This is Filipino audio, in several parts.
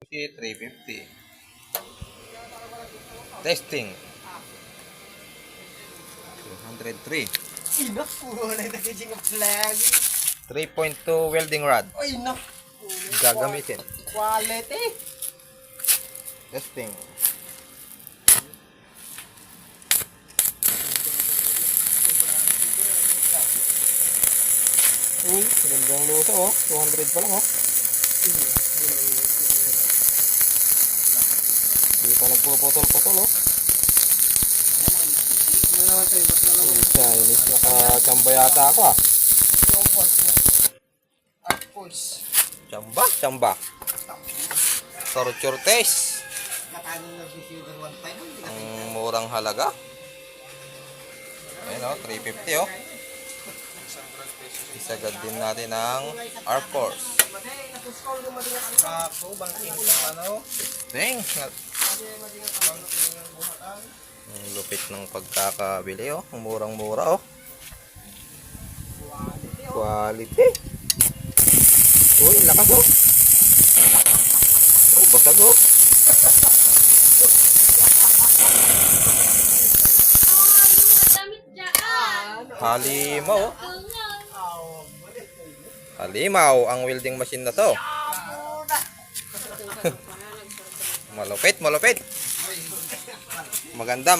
350. Testing. 203. Inak po na nagiging flag. 3.2 welding rod. Ay, inak. Gagamitin. Quality. Testing. Uy, gandang luto oh. 200 pa lang oh. Hindi pa nagpuputol-putol oh. Chinese, nakachamba yata ako ah. Yung force niya. At force. Chamba. Torture test. Nakano nag-receiver 1.5. Ang murang halaga. Ayun oh, 350 oh. Isagad din natin ang Air Force. Ako, bangking ng ano. Dang! Ang lupit ng pagkakabili oh. Ang murang-mura oh. Quality. Uy, lakas oh. Oh, basag oh. Halimaw oh. Halimaw ang welding machine na to. Malupit. Maganda.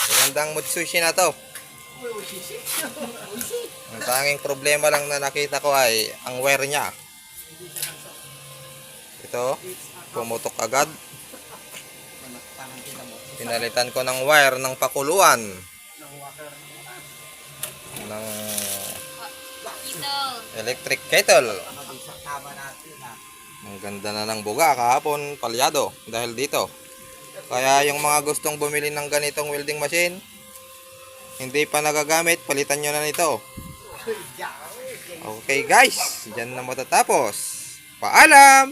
Magandang Mitsubishi na to. Ang tanging problema lang na nakita ko ay ang wire niya. Ito, pumutok agad. Pinalitan ko ng wire ng pakuluan. Ng electric kettle. Ang ganda na ng buga kahapon, palyado dahil dito. Kaya yung mga gustong bumili ng ganitong welding machine, hindi pa nagagamit, palitan nyo na nito. Okay guys, dyan na matatapos. Paalam!